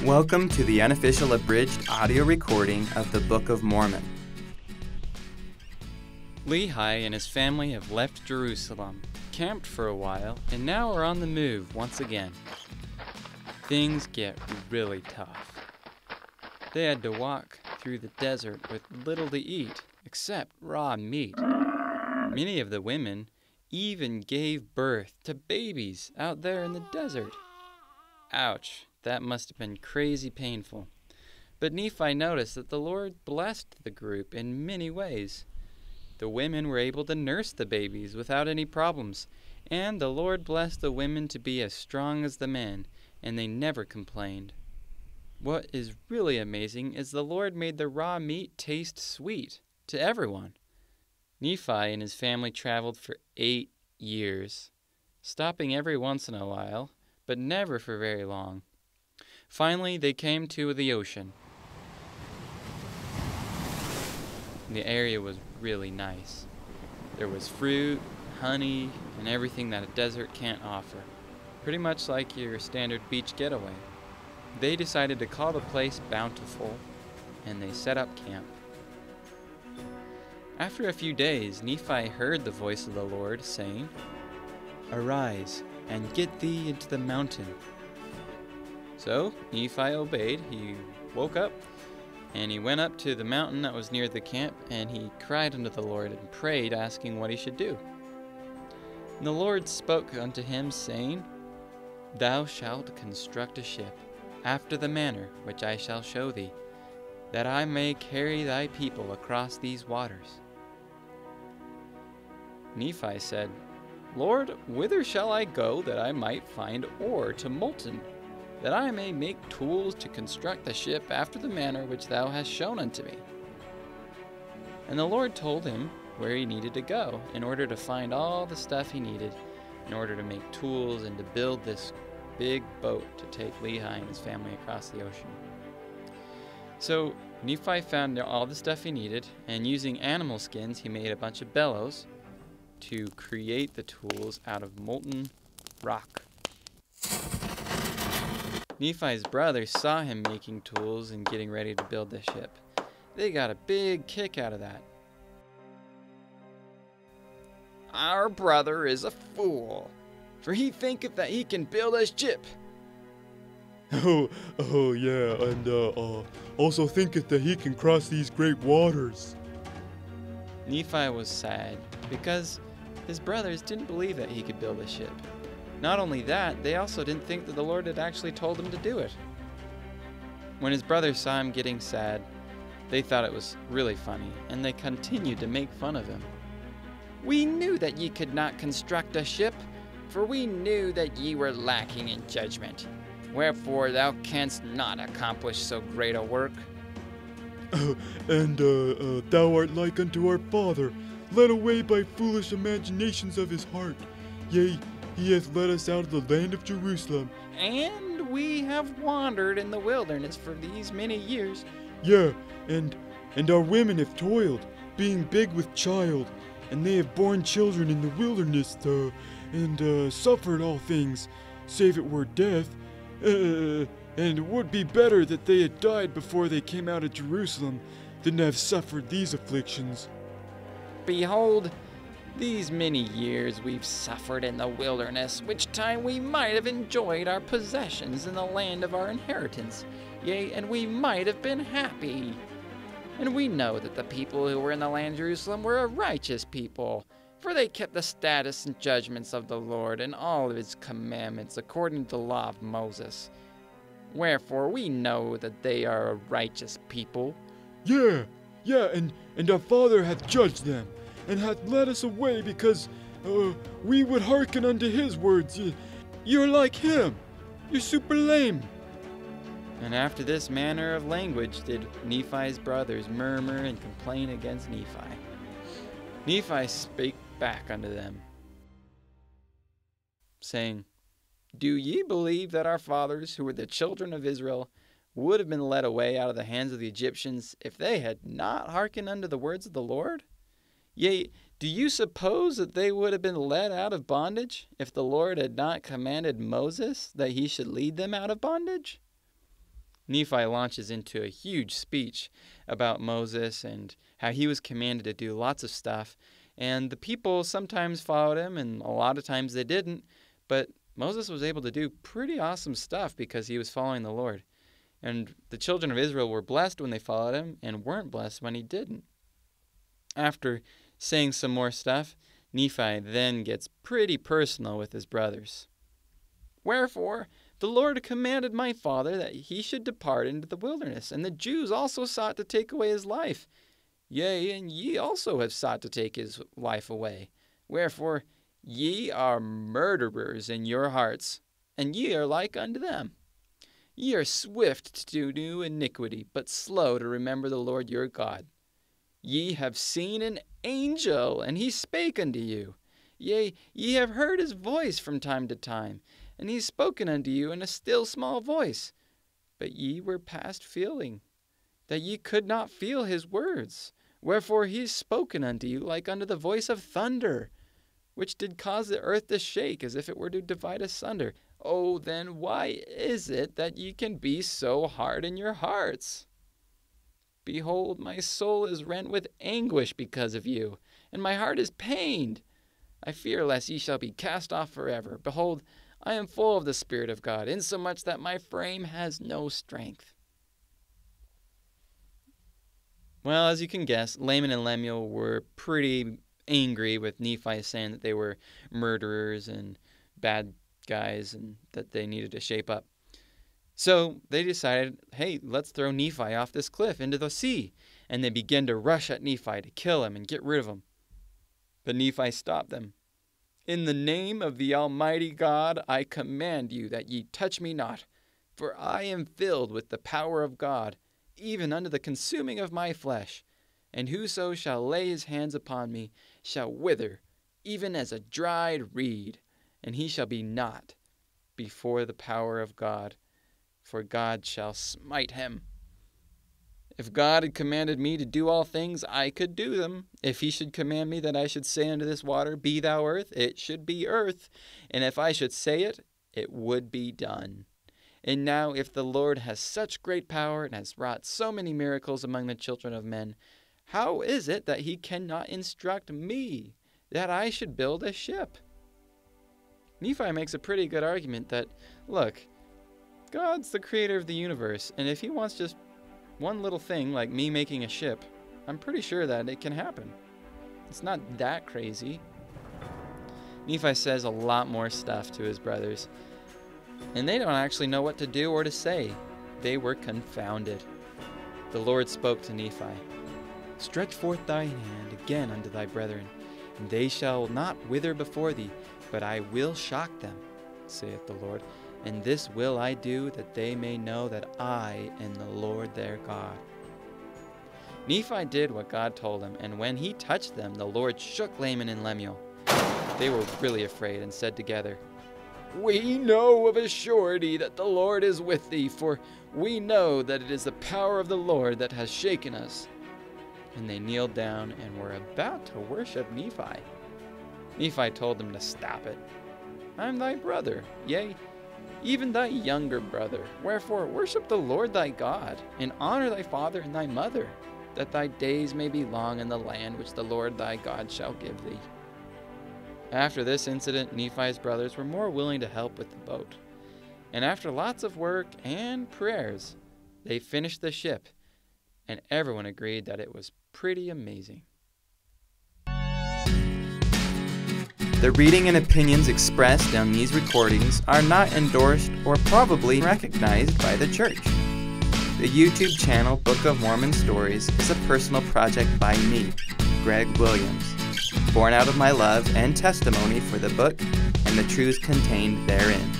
Welcome to the unofficial abridged audio recording of the Book of Mormon. Lehi and his family have left Jerusalem, camped for a while, and now are on the move once again. Things get really tough. They had to walk through the desert with little to eat except raw meat. Many of the women even gave birth to babies out there in the desert. Ouch, that must have been crazy painful. But Nephi noticed that the Lord blessed the group in many ways. The women were able to nurse the babies without any problems, and the Lord blessed the women to be as strong as the men, and they never complained. What is really amazing is the Lord made the raw meat taste sweet to everyone. Nephi and his family traveled for 8 years, stopping every once in a while, but never for very long. Finally, they came to the ocean. The area was really nice. There was fruit, honey, and everything that a desert can't offer. Pretty much like your standard beach getaway. They decided to call the place Bountiful, and they set up camp. After a few days, Nephi heard the voice of the Lord saying, "Arise, and get thee into the mountain." So Nephi obeyed. He woke up, and he went up to the mountain that was near the camp, and he cried unto the Lord and prayed, asking what he should do. And the Lord spoke unto him, saying, "Thou shalt construct a ship, after the manner which I shall show thee, that I may carry thy people across these waters." Nephi said, "Lord, whither shall I go that I might find ore to molten, that I may make tools to construct the ship after the manner which thou hast shown unto me?" And the Lord told him where he needed to go in order to find all the stuff he needed in order to make tools and to build this big boat to take Lehi and his family across the ocean. So Nephi found all the stuff he needed, and using animal skins, he made a bunch of bellows to create the tools out of molten rock. Nephi's brothers saw him making tools and getting ready to build the ship. They got a big kick out of that. "Our brother is a fool, for he thinketh that he can build a ship." Oh, yeah, and also thinketh that he can cross these great waters. Nephi was sad because his brothers didn't believe that he could build a ship. Not only that, they also didn't think that the Lord had actually told him to do it. When his brothers saw him getting sad, they thought it was really funny, and they continued to make fun of him. "We knew that ye could not construct a ship, for we knew that ye were lacking in judgment. Wherefore thou canst not accomplish so great a work." And thou art like unto our father, led away by foolish imaginations of his heart. Yea, he hath led us out of the land of Jerusalem. "And we have wandered in the wilderness for these many years." Yeah, and our women have toiled, being big with child, and they have borne children in the wilderness, and suffered all things, save it were death. And it would be better that they had died before they came out of Jerusalem than to have suffered these afflictions. "Behold, these many years we've suffered in the wilderness, which time we might have enjoyed our possessions in the land of our inheritance. Yea, and we might have been happy. And we know that the people who were in the land of Jerusalem were a righteous people, for they kept the statutes and judgments of the Lord and all of his commandments according to the law of Moses. Wherefore we know that they are a righteous people." Yeah, and our father hath judged them, and hath led us away because we would hearken unto his words. You're like him. You're super lame. And after this manner of language did Nephi's brothers murmur and complain against Nephi. Nephi spake back unto them, saying, "Do ye believe that our fathers, who were the children of Israel, would have been led away out of the hands of the Egyptians if they had not hearkened unto the words of the Lord? Yea, do you suppose that they would have been led out of bondage if the Lord had not commanded Moses that he should lead them out of bondage? Nephi launches into a huge speech about Moses and how he was commanded to do lots of stuff. And the people sometimes followed him, and a lot of times they didn't. But Moses was able to do pretty awesome stuff because he was following the Lord. And the children of Israel were blessed when they followed him and weren't blessed when he didn't. After saying some more stuff, Nephi then gets pretty personal with his brothers. "Wherefore, the Lord commanded my father that he should depart into the wilderness, and the Jews also sought to take away his life. Yea, and ye also have sought to take his life away. Wherefore, ye are murderers in your hearts, and ye are like unto them. Ye are swift to do iniquity, but slow to remember the Lord your God. Ye have seen an angel, and he spake unto you. Yea, ye have heard his voice from time to time, and he is spoken unto you in a still small voice. But ye were past feeling, that ye could not feel his words. Wherefore he is spoken unto you like unto the voice of thunder, which did cause the earth to shake as if it were to divide asunder. Oh, then why is it that ye can be so hard in your hearts? Behold, my soul is rent with anguish because of you, and my heart is pained. I fear lest ye shall be cast off forever. Behold, I am full of the Spirit of God, insomuch that my frame has no strength." Well, as you can guess, Laman and Lemuel were pretty angry with Nephi saying that they were murderers and bad guys and that they needed to shape up. So they decided, hey, let's throw Nephi off this cliff into the sea. And they began to rush at Nephi to kill him and get rid of him. But Nephi stopped them. "In the name of the Almighty God, I command you that ye touch me not, for I am filled with the power of God, even unto the consuming of my flesh. And whoso shall lay his hands upon me shall wither, even as a dried reed, and he shall be not before the power of God, for God shall smite him. If God had commanded me to do all things, I could do them. If he should command me that I should say unto this water, Be thou earth, it should be earth. And if I should say it, it would be done. And now if the Lord has such great power and has wrought so many miracles among the children of men, how is it that he cannot instruct me that I should build a ship?" Nephi makes a pretty good argument that, look, God's the creator of the universe, and if he wants just one little thing like me making a ship, I'm pretty sure that it can happen. It's not that crazy. Nephi says a lot more stuff to his brothers, and they don't actually know what to do or to say. They were confounded. The Lord spoke to Nephi, "Stretch forth thy hand again unto thy brethren, and they shall not wither before thee, but I will shock them, saith the Lord. And this will I do, that they may know that I am the Lord their God." Nephi did what God told him, and when he touched them, the Lord shook Laman and Lemuel. They were really afraid and said together, "We know of a surety that the Lord is with thee, for we know that it is the power of the Lord that has shaken us." And they kneeled down and were about to worship Nephi. Nephi told them to stop it. "I'm thy brother, yea, even thy younger brother. Wherefore worship the Lord thy God, and honor thy father and thy mother, that thy days may be long in the land which the Lord thy God shall give thee." After this incident, Nephi's brothers were more willing to help with the boat. And after lots of work and prayers, they finished the ship, and everyone agreed that it was pretty amazing. The reading and opinions expressed on these recordings are not endorsed or probably recognized by the church. The YouTube channel Book of Mormon Stories is a personal project by me, Greg Williams, born out of my love and testimony for the book and the truths contained therein.